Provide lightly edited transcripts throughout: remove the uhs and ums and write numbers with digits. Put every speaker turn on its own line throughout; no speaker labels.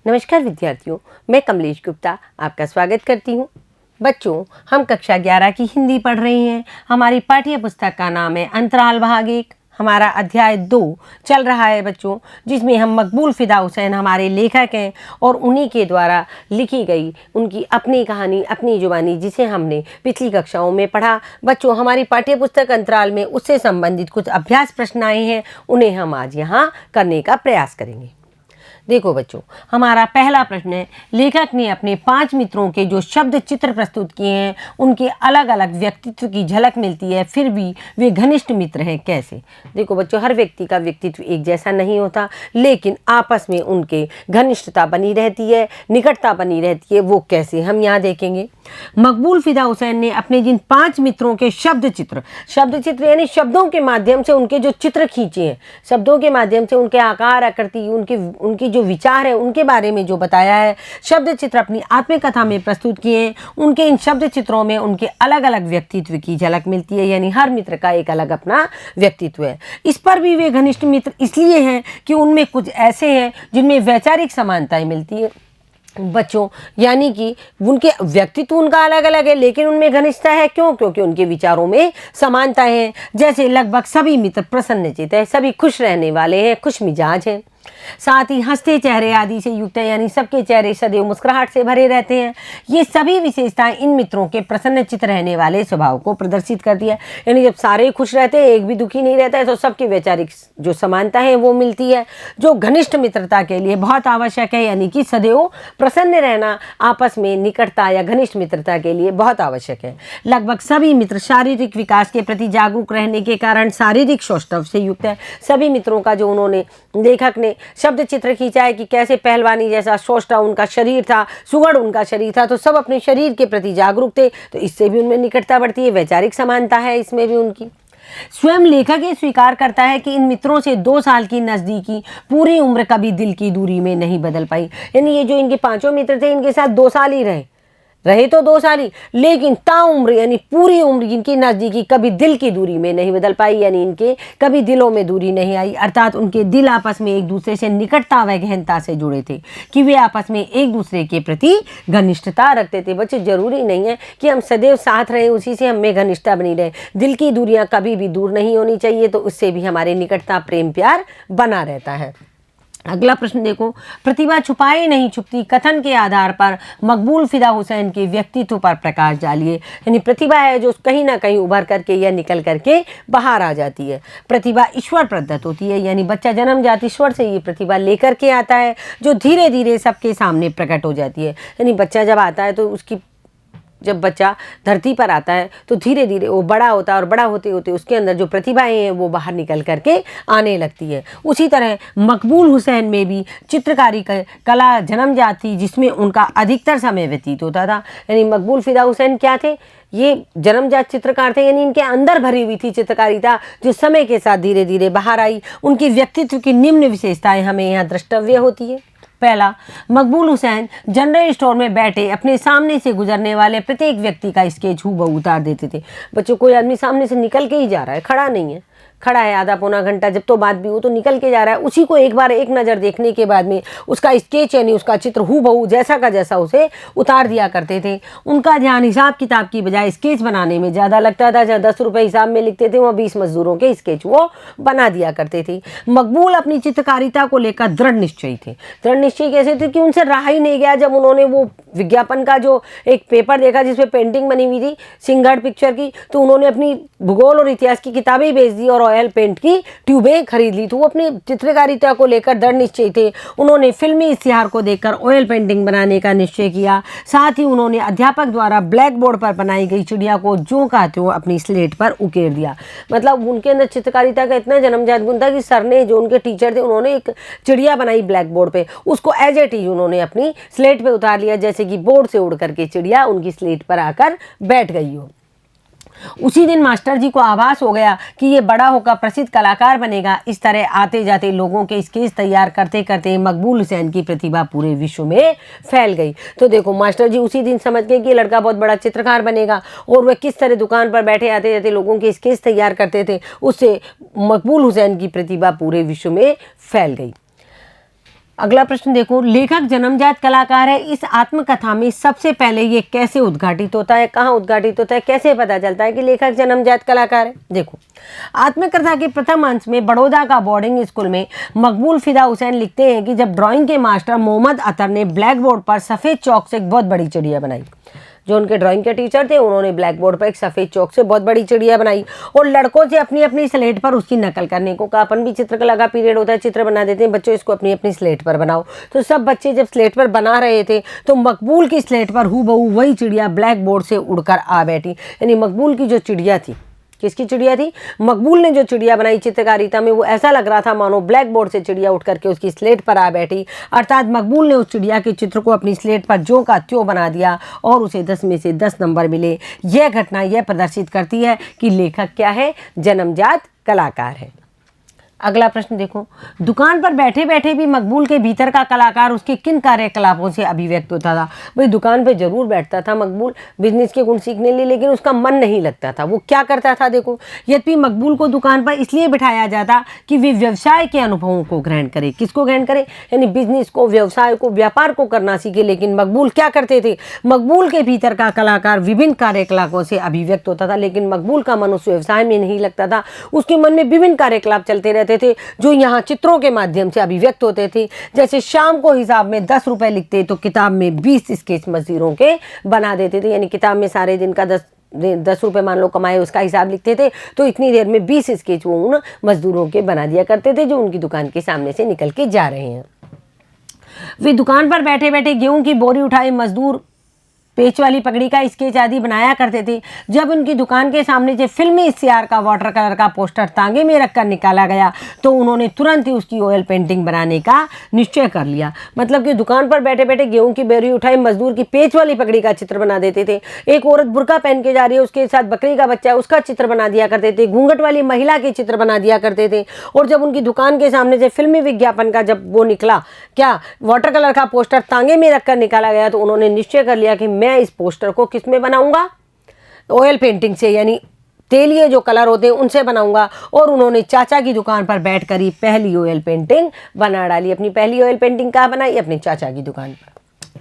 नमस्कार विद्यार्थियों, मैं कमलेश गुप्ता आपका स्वागत करती हूँ। बच्चों, हम कक्षा 11 की हिंदी पढ़ रहे हैं। हमारी पाठ्य पुस्तक का नाम है अंतराल भाग 1। हमारा अध्याय 2 चल रहा है बच्चों, जिसमें हम मकबूल फिदा हुसैन हमारे लेखक हैं और उन्हीं के द्वारा लिखी गई उनकी अपनी कहानी, अपनी जुबानी, जिसे हमने पिछली कक्षाओं में पढ़ा। बच्चों, हमारी पाठ्य पुस्तक अंतराल में उससे संबंधित कुछ अभ्यास प्रश्न आए हैं, उन्हें हम आज यहाँ करने का प्रयास करेंगे। देखो बच्चों, हमारा पहला प्रश्न है, लेखक ने अपने 5 मित्रों के जो शब्द चित्र प्रस्तुत किए हैं उनके अलग अलग व्यक्तित्व की झलक मिलती है, फिर भी वे घनिष्ठ मित्र हैं, कैसे? देखो बच्चों, हर व्यक्ति का व्यक्तित्व एक जैसा नहीं होता, लेकिन आपस में उनके घनिष्ठता बनी रहती है, निकटता बनी रहती है। वो कैसे, हम यहाँ देखेंगे। मकबूल फिदा हुसैन ने अपने जिन 5 मित्रों के शब्द चित्र यानी शब्दों के माध्यम से उनके जो चित्र खींचे हैं, शब्दों के माध्यम से उनके आकार, आकृति, उनकी जो विचार है उनके बारे में जो बताया है, शब्द चित्र अपनी आत्मकथा में प्रस्तुत किए हैं। उनके इन शब्द चित्रों में उनके अलग अलग व्यक्तित्व की झलक मिलती है, यानी हर मित्र का एक अलग अपना व्यक्तित्व है। इस पर भी वे घनिष्ठ मित्र इसलिए हैं कि उनमें कुछ ऐसे हैं जिनमें वैचारिक समानताएं मिलती है बच्चों, यानी कि उनके व्यक्तित्व उनका अलग अलग है लेकिन उनमें घनिष्ठता है। क्यों? क्योंकि उनके विचारों में समानता है। जैसे लगभग सभी मित्र प्रसन्नचित्त है, सभी खुश रहने वाले हैं, खुश मिजाज हैं, साथ ही हंसते चेहरे आदि से युक्त है, यानी सबके चेहरे सदैव मुस्कुराहट से भरे रहते हैं। ये सभी विशेषताएं इन मित्रों के प्रसन्नचित्त रहने वाले स्वभाव को प्रदर्शित करती है। यानी जब सारे खुश रहते हैं, एक भी दुखी नहीं रहता है, तो सबकी वैचारिक जो समानता है वो मिलती है, जो घनिष्ठ मित्रता के लिए बहुत आवश्यक है। यानी कि सदैव प्रसन्न रहना आपस में निकटता या घनिष्ठ मित्रता के लिए बहुत आवश्यक है। लगभग सभी मित्र शारीरिक विकास के प्रति जागरूक रहने के कारण शारीरिक सौष्ठव से युक्त है। सभी मित्रों का जो उन्होंने लेखक ने शब्द चित्र खींचा है कि कैसे पहलवानी जैसा सौष्ठव उनका शरीर था, सुगढ़ उनका शरीर था, तो सब अपने शरीर के प्रति जागरूक थे, तो इससे भी उनमें निकटता बढ़ती है, वैचारिक समानता है इसमें भी उनकी। स्वयं लेखक ये स्वीकार करता है कि इन मित्रों से 2 साल की नज़दीकी पूरी उम्र कभी दिल की दूरी में नहीं बदल पाई। यानी ये जो इनके 5 मित्र थे, इनके साथ 2 साल ही रहे तो 2 साल ही, लेकिन ताउम्र यानी पूरी उम्र इनकी नज़दीकी कभी दिल की दूरी में नहीं बदल पाई, यानी इनके कभी दिलों में दूरी नहीं आई। अर्थात उनके दिल आपस में एक दूसरे से निकटता व गहनता से जुड़े थे कि वे आपस में एक दूसरे के प्रति घनिष्ठता रखते थे। बच्चे, जरूरी नहीं है कि हम सदैव साथ रहें, उसी से हमें घनिष्ठता बनी रहे। दिल की दूरियां कभी भी दूर नहीं होनी चाहिए, तो उससे भी हमारे निकटता, प्रेम, प्यार बना रहता है। अगला प्रश्न देखो, प्रतिभा छुपाई नहीं छुपती कथन के आधार पर मकबूल फिदा हुसैन के व्यक्तित्व पर प्रकाश डालिए। यानी प्रतिभा है जो कहीं ना कहीं उभर करके या निकल करके बाहर आ जाती है। प्रतिभा ईश्वर प्रदत्त होती है, यानी बच्चा जन्मजात ईश्वर से ये प्रतिभा लेकर के आता है, जो धीरे धीरे सबके सामने प्रकट हो जाती है। यानी बच्चा जब आता है तो जब बच्चा धरती पर आता है तो धीरे धीरे वो बड़ा होता है, और बड़ा होते होते उसके अंदर जो प्रतिभाएं हैं वो बाहर निकल करके आने लगती है। उसी तरह मकबूल हुसैन में भी चित्रकारी कला जन्मजात थी, जिसमें उनका अधिकतर समय व्यतीत होता था। यानी मकबूल फिदा हुसैन क्या थे? ये जन्मजात चित्रकार थे, यानी इनके अंदर भरी हुई थी चित्रकारिता, जो समय के साथ धीरे धीरे बाहर आई। उनकी व्यक्तित्व की निम्न विशेषताएं हमें यहाँ द्रष्टव्य होती है। पहला, मकबूल हुसैन जनरल स्टोर में बैठे अपने सामने से गुजरने वाले प्रत्येक व्यक्ति का स्केच हूबहू उतार देते थे। बच्चों, कोई आदमी सामने से निकल के ही जा रहा है, खड़ा नहीं है, खड़ा है आधा पौना घंटा, जब तो बात भी हो तो निकल के जा रहा है, उसी को एक बार एक नज़र देखने के बाद में उसका स्केच यानी उसका चित्र हूबहू जैसा का जैसा उसे उतार दिया करते थे। उनका ध्यान हिसाब किताब की बजाय स्केच बनाने में ज़्यादा लगता था। जहाँ 10 रुपये हिसाब में लिखते थे, वहाँ 20 मजदूरों के स्केच वो बना दिया करते थे। मकबूल अपनी चित्रकारिता को लेकर दृढ़ निश्चयी थे। दृढ़ निश्चयी कैसे थे कि उनसे रहा ही नहीं गया। जब उन्होंने वो विज्ञापन का जो एक पेपर देखा जिसपे पेंटिंग बनी हुई थी सिंघड़ पिक्चर की, तो उन्होंने अपनी भूगोल और इतिहास की किताबें बेच दी और ऑयल पेंट की ट्यूबें खरीद ली। तो वो अपनी चित्रकारिता को लेकर दृढ़ निश्चय थे। उन्होंने फिल्मी इश्तिहार को देखकर ऑयल पेंटिंग बनाने का निश्चय किया। साथ ही उन्होंने अध्यापक द्वारा ब्लैक बोर्ड पर बनाई गई चिड़िया को जो का त्यों अपनी स्लेट पर उकेर दिया। मतलब उनके अंदर चित्रकारिता का इतना जन्मजात गुण था कि सर ने, जो उनके टीचर थे, उन्होंने एक चिड़िया बनाई ब्लैक बोर्ड पे, उसको एज ए टीज उन्होंने अपनी स्लेट पे उतार लिया, जैसे कि बोर्ड से उड़ करके चिड़िया उनकी स्लेट पर आकर बैठ गई हो। उसी दिन मास्टर जी को आभास हो गया कि ये बड़ा होकर प्रसिद्ध कलाकार बनेगा। इस तरह आते जाते लोगों के स्केच तैयार करते करते मकबूल हुसैन की प्रतिभा पूरे विश्व में फैल गई। तो देखो, मास्टर जी उसी दिन समझ गए कि ये लड़का बहुत बड़ा चित्रकार बनेगा, और वह किस तरह दुकान पर बैठे आते जाते लोगों के स्केच तैयार करते थे, उससे मकबूल हुसैन की प्रतिभा पूरे विश्व में फैल गई। अगला प्रश्न देखो, लेखक जन्मजात कलाकार है, इस आत्मकथा में सबसे पहले ये कैसे उद्घाटित होता है, कहाँ उद्घाटित होता है, कैसे पता चलता है कि लेखक जन्मजात कलाकार है? देखो, आत्मकथा के प्रथम अंश में बड़ौदा का बोर्डिंग स्कूल में मकबूल फिदा हुसैन लिखते हैं कि जब ड्राइंग के मास्टर मोहम्मद अतर ने ब्लैक बोर्ड पर सफ़ेद चौक से एक बहुत बड़ी चिड़िया बनाई। जो उनके ड्राइंग के टीचर थे, उन्होंने ब्लैक बोर्ड पर एक सफ़ेद चौक से बहुत बड़ी चिड़िया बनाई और लड़कों से अपनी अपनी स्लेट पर उसकी नकल करने को कहा। अपन भी चित्रकला का पीरियड होता है, चित्र बना देते हैं, बच्चों इसको अपनी अपनी स्लेट पर बनाओ। तो सब बच्चे जब स्लेट पर बना रहे थे तो मकबूल की स्लेट पर हूबहू वही चिड़िया ब्लैक बोर्ड से उड़कर आ बैठी। यानी मकबूल की जो चिड़िया थी, किसकी चिड़िया थी? मकबूल ने जो चिड़िया बनाई चित्रकारिता में, वो ऐसा लग रहा था मानो ब्लैक बोर्ड से चिड़िया उठ करके उसकी स्लेट पर आ बैठी। अर्थात मकबूल ने उस चिड़िया के चित्र को अपनी स्लेट पर ज्यों का त्यों बना दिया और उसे 10 में से 10 नंबर मिले। यह घटना यह प्रदर्शित करती है कि लेखक क्या है? जन्मजात कलाकार है। अगला प्रश्न देखो, दुकान पर बैठे बैठे भी मकबूल के भीतर का कलाकार उसके किन कार्यकलापों से अभिव्यक्त होता था? भाई दुकान पे जरूर बैठता था मकबूल बिजनेस के गुण सीखने लिए, लेकिन उसका मन नहीं लगता था। वो क्या करता था? देखो, यद्यपि मकबूल को दुकान पर इसलिए बिठाया जाता कि वे व्यवसाय के अनुभवों को ग्रहण करे। किसको ग्रहण करे? यानी बिजनेस को, व्यवसाय को, व्यापार को करना सीखे। लेकिन मकबूल क्या करते थे? मकबूल के भीतर का कलाकार विभिन्न कार्यकलापों से अभिव्यक्त होता था, लेकिन मकबूल का मन उस व्यवसाय में नहीं लगता था। उसके मन में विभिन्न कार्यकलाप चलते रहते थे जो यहाँ चित्रों के माध्यम से अभिव्यक्त होते थे। जैसे शाम को हिसाब में 10 रुपए लिखते तो किताब में 20 स्केच मजदूरों के बना देते थे। यानी किताब में सारे दिन का 10 रुपए मान लो कमाए, उसका हिसाब लिखते थे तो इतनी देर में 20 स्केच वो उन मजदूरों के बना दिया करते थे जो उनकी दुकान के सामने से निकल के जा रहे हैं। वे दुकान पर बैठे बैठे गेहूं की बोरी उठाए मजदूर पेच वाली पगड़ी का स्केच आदि बनाया करते थे। जब उनकी दुकान के सामने से फिल्मी इश्तिहार का वाटर कलर का पोस्टर तांगे में रखकर निकाला गया तो उन्होंने तुरंत ही उसकी ऑयल पेंटिंग बनाने का निश्चय कर लिया। मतलब कि दुकान पर बैठे बैठे गेहूं की बोरी उठाई मजदूर की पेच वाली पगड़ी का चित्र बना देते थे। एक औरत बुर्का पहन के जा रही है, उसके साथ बकरी का बच्चा है, उसका चित्र बना दिया करते थे। घूंघट वाली महिला के चित्र बना दिया करते थे। और जब उनकी दुकान के सामने से फिल्मी विज्ञापन का जब वो निकला, क्या वाटर कलर का पोस्टर तांगे में रखकर निकाला गया, तो उन्होंने निश्चय कर लिया कि मैं इस पोस्टर को किस में बनाऊंगा? ऑयल पेंटिंग से, यानी तेलीय जो कलर होते हैं उनसे बनाऊंगा। और उन्होंने चाचा की दुकान पर बैठकर ही पहली ऑयल पेंटिंग बना डाली। अपनी पहली ऑयल पेंटिंग कहाँ बनाई? अपने चाचा की दुकान पर।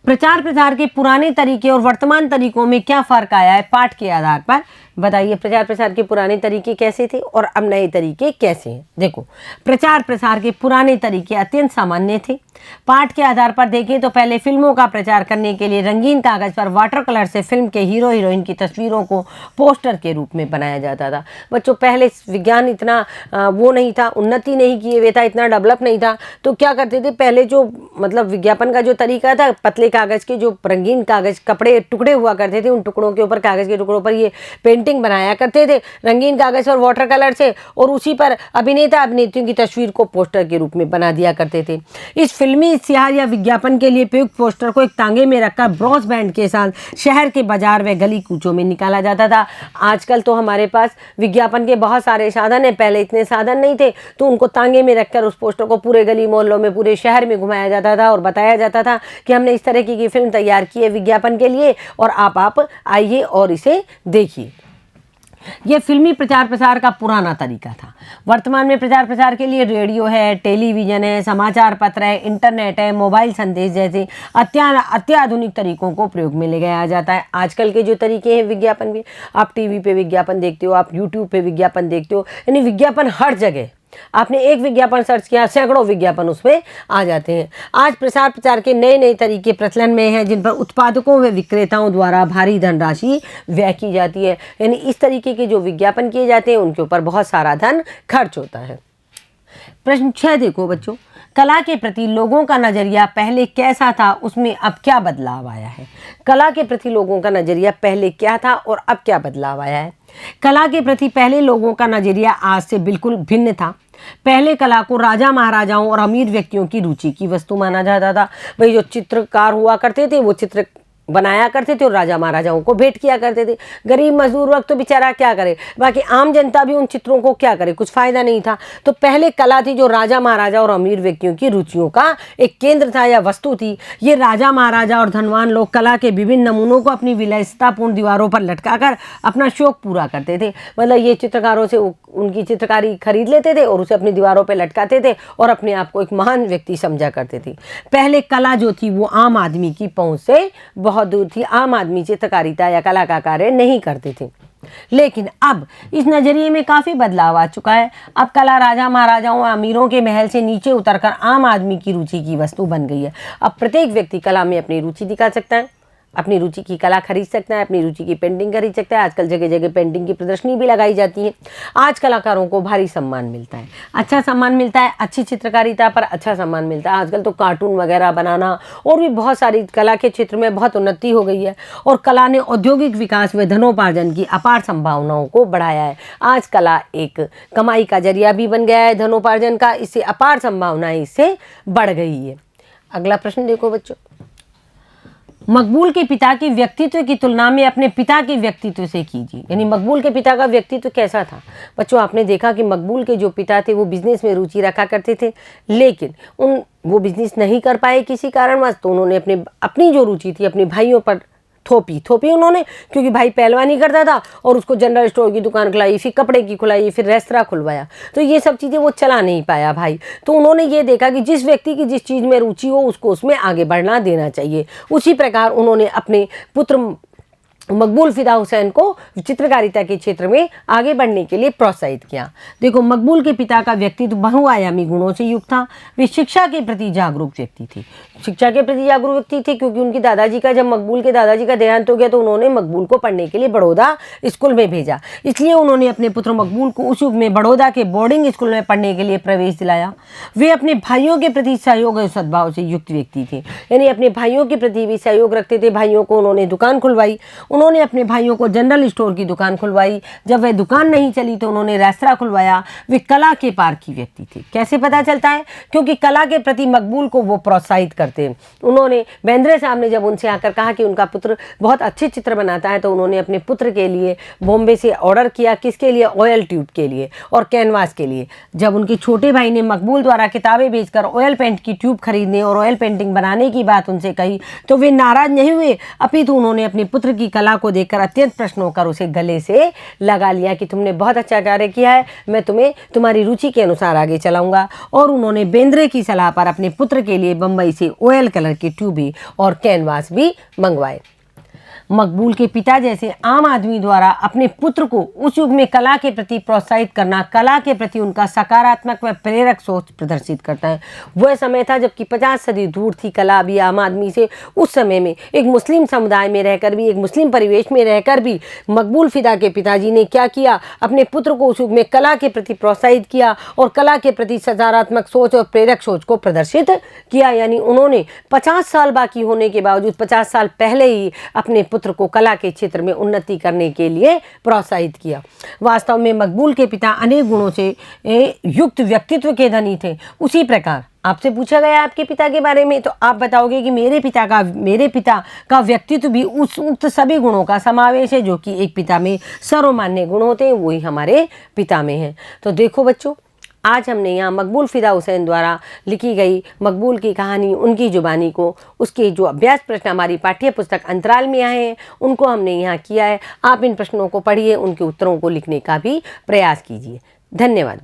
प्रचार प्रसार के पुराने तरीके और वर्तमान तरीकों में क्या फर्क आया है? पाठ के आधार पर बताइए। प्रचार प्रसार के पुराने तरीके कैसे थे और अब नए तरीके कैसे हैं? देखो, प्रचार प्रसार के पुराने तरीके अत्यंत सामान्य थे। पाठ के आधार पर देखें तो पहले फिल्मों का प्रचार करने के लिए रंगीन कागज पर वाटर कलर से फिल्म के हीरो हीरोइन की तस्वीरों को पोस्टर के रूप में बनाया जाता था। बच्चों, पहले विज्ञान इतना वो नहीं था, उन्नति नहीं किए हुए था, इतना डेवलप नहीं था। तो क्या करते थे? पहले जो मतलब विज्ञापन का जो तरीका था, पतले कागज के जो रंगीन कागज कपड़े टुकड़े हुआ करते थे, उन टुकड़ों के ऊपर, कागज के टुकड़ों पर ये पेंटिंग बनाया करते थे रंगीन कागज और वाटर कलर से, और उसी पर अभिनेता अभिनेत्रियों की तस्वीर को पोस्टर के रूप में बना दिया करते थे। इस फिल्मी इश्तिहार या विज्ञापन के लिए प्रयुक्त पोस्टर को एक तांगे में रखकर ब्रॉस बैंड के साथ शहर के बाजार व गली कूचों में निकाला जाता था। आजकल तो हमारे पास विज्ञापन के बहुत सारे साधन हैं, पहले इतने साधन नहीं थे, तो उनको तांगे में रखकर उस पोस्टर को पूरे गली मोहल्लों में, पूरे शहर में घुमाया जाता था और बताया जाता था कि हमने इस तरह की फिल्म तैयार की है विज्ञापन के लिए और आप आइए और इसे देखिए। यह फिल्मी प्रचार प्रसार का पुराना तरीका था। वर्तमान में प्रचार प्रसार के लिए रेडियो है, टेलीविज़न है, समाचार पत्र है, इंटरनेट है, मोबाइल संदेश जैसे अत्याधुनिक तरीकों को प्रयोग में ले गया जाता है। आजकल के जो तरीके हैं विज्ञापन भी, आप टीवी पे विज्ञापन देखते हो, आप यूट्यूब पे विज्ञापन देखते हो, यानी विज्ञापन हर जगह। आपने एक विज्ञापन सर्च किया, सैकड़ों विज्ञापन उसमें आ जाते हैं। आज प्रसार प्रचार के नए नए तरीके प्रचलन में हैं जिन पर उत्पादकों व विक्रेताओं द्वारा भारी धनराशि व्यय की जाती है। यानी इस तरीके के जो विज्ञापन किए जाते हैं उनके ऊपर बहुत सारा धन खर्च होता है। प्रश्न 6 देखो बच्चों, कला के प्रति लोगों का नज़रिया पहले कैसा था, उसमें अब क्या बदलाव आया है? कला के प्रति लोगों का नज़रिया पहले क्या था और अब क्या बदलाव आया है? कला के प्रति पहले लोगों का नज़रिया आज से बिल्कुल भिन्न था। पहले कला को राजा महाराजाओं और अमीर व्यक्तियों की रुचि की वस्तु माना जाता था। भाई जो चित्रकार हुआ करते थे वो चित्र बनाया करते थे और राजा महाराजाओं को भेंट किया करते थे। गरीब मजदूर वर्ग तो बेचारा क्या करे, बाकी आम जनता भी उन चित्रों को क्या करे, कुछ फायदा नहीं था। तो पहले कला थी जो राजा महाराजा और अमीर व्यक्तियों की रुचियों का एक केंद्र था या वस्तु थी। ये राजा महाराजा और धनवान लोग कला के विभिन्न नमूनों को अपनी विलासितापूर्ण दीवारों पर लटकाकर अपना शौक पूरा करते थे। मतलब ये चित्रकारों से उनकी चित्रकारी खरीद लेते थे और उसे अपनी दीवारों पर लटकाते थे और अपने आप को एक महान व्यक्ति समझा करते थे। पहले कला जो थी वो आम आदमी की पहुंच से बहुत दूर थी। आम आदमी चित्रकारिता या कला का कार्य नहीं करते थे। लेकिन अब इस नजरिए में काफी बदलाव आ चुका है। अब कला राजा महाराजाओं और अमीरों के महल से नीचे उतरकर आम आदमी की रुचि की वस्तु बन गई है। अब प्रत्येक व्यक्ति कला में अपनी रुचि दिखा सकता है, अपनी रुचि की कला खरीद सकता है, अपनी रुचि की पेंटिंग खरीद सकता है। आजकल जगह जगह पेंटिंग की प्रदर्शनी भी लगाई जाती है। आज कलाकारों को भारी सम्मान मिलता है, अच्छा सम्मान मिलता है, अच्छी चित्रकारिता पर अच्छा सम्मान मिलता है। आजकल तो कार्टून वगैरह बनाना और भी बहुत सारी कला के क्षेत्र में बहुत उन्नति हो गई है और कला ने औद्योगिक विकास व धनोपार्जन की अपार संभावनाओं को बढ़ाया है। आज कला एक कमाई का जरिया भी बन गया है धनोपार्जन का, इससे अपार संभावनाएं इससे बढ़ गई है। अगला प्रश्न देखो बच्चों, मकबूल के पिता के व्यक्तित्व की तुलना में अपने पिता के व्यक्तित्व से कीजिए। यानी मकबूल के पिता का व्यक्तित्व कैसा था। बच्चों आपने देखा कि मकबूल के जो पिता थे वो बिजनेस में रुचि रखा करते थे, लेकिन वो बिजनेस नहीं कर पाए किसी कारणवश, तो उन्होंने अपनी जो रुचि थी अपने भाइयों पर थोपी उन्होंने, क्योंकि भाई पहलवानी करता था और उसको जनरल स्टोर की दुकान खुलाई, फिर कपड़े की खुलाई, फिर रेस्तरां खुलवाया। तो ये सब चीज़ें वो चला नहीं पाया भाई। तो उन्होंने ये देखा कि जिस व्यक्ति की जिस चीज़ में रुचि हो उसको उसमें आगे बढ़ना देना चाहिए। उसी प्रकार उन्होंने अपने पुत्र मकबूल फिदा हुसैन को चित्रकारिता के क्षेत्र में आगे बढ़ने के लिए प्रोत्साहित किया। देखो मकबूल के पिता का व्यक्तित्व बहुआयामी गुणों से युक्त था। वे शिक्षा के प्रति जागरूक व्यक्ति थे, शिक्षा के प्रति जागरूक व्यक्ति थे क्योंकि उनकी दादाजी का, जब मकबूल के दादाजी का देहांत हो गया तो उन्होंने मकबूल को पढ़ने के लिए बड़ौदा स्कूल में भेजा। इसलिए उन्होंने अपने पुत्र मकबूल को उस युग में बड़ौदा के बोर्डिंग स्कूल में पढ़ने के लिए प्रवेश दिलाया। वे अपने भाइयों के प्रति सहयोग और सद्भाव से युक्त व्यक्ति थे, यानी अपने भाइयों के प्रति भी सहयोग रखते थे। भाइयों को उन्होंने दुकान खुलवाई, उन्होंने अपने भाइयों को जनरल स्टोर की दुकान खुलवाई। जब वह दुकान नहीं चली तो उन्होंने रेस्तरां खुलवाया। वे कला के पारखी व्यक्ति थे। कैसे पता चलता है? क्योंकि कला के प्रति मकबूल को वो प्रोत्साहित करते हैं। उन्होंने बेंद्रे साहब ने जब उनसे आकर कहा कि उनका पुत्र बहुत अच्छे चित्र बनाता है, तो उन्होंने अपने पुत्र के लिए बॉम्बे से ऑर्डर किया। किसके लिए? ऑयल ट्यूब के लिए और कैनवास के लिए। जब उनके छोटे भाई ने मकबूल द्वारा किताबें बेचकर ऑयल पेंट की ट्यूब खरीदने और ऑयल पेंटिंग बनाने की बात उनसे कही तो वे नाराज नहीं हुए, अपितु उन्होंने अपने पुत्र की कला को देखकर अत्यंत प्रश्न होकर उसे गले से लगा लिया कि तुमने बहुत अच्छा कार्य किया है, मैं तुम्हें तुम्हारी रुचि के अनुसार आगे चलाऊंगा। और उन्होंने बेंद्रे की सलाह पर अपने पुत्र के लिए बम्बई से ऑयल कलर की ट्यूबें और कैनवास भी मंगवाए। मकबूल के पिता जैसे आम आदमी द्वारा अपने पुत्र को उस युग में कला के प्रति प्रोत्साहित करना कला के प्रति उनका सकारात्मक व प्रेरक सोच प्रदर्शित करता है। वह समय था जबकि 50 सदी दूर थी कला भी आम आदमी से। उस समय में एक मुस्लिम समुदाय में रहकर भी, एक मुस्लिम परिवेश में रहकर भी मकबूल फिदा के पिताजी ने क्या किया, अपने पुत्र को उस युग में कला के प्रति प्रोत्साहित किया और कला के प्रति सकारात्मक सोच और प्रेरक सोच को प्रदर्शित किया। यानी उन्होंने 50 साल बाकी होने के बावजूद 50 साल पहले ही अपने पुत्र को कला के क्षेत्र में उन्नति करने के लिए प्रोत्साहित किया। वास्तव में मकबूल के पिता अनेक गुणों से युक्त व्यक्तित्व के धनी थे। उसी प्रकार आपसे पूछा गया आपके पिता के बारे में, तो आप बताओगे कि मेरे पिता का व्यक्तित्व भी उस उक्त सभी गुणों का समावेश है जो कि एक पिता में सर्वमान्य गुण होते हैं, वही हमारे पिता में है। तो देखो बच्चों, आज हमने यहाँ मकबूल फिदा हुसैन द्वारा लिखी गई मकबूल की कहानी, उनकी जुबानी को, उसके जो अभ्यास प्रश्न हमारी पाठ्य पुस्तक अंतराल में आए हैं उनको हमने यहाँ किया है। आप इन प्रश्नों को पढ़िए, उनके उत्तरों को लिखने का भी प्रयास कीजिए। धन्यवाद।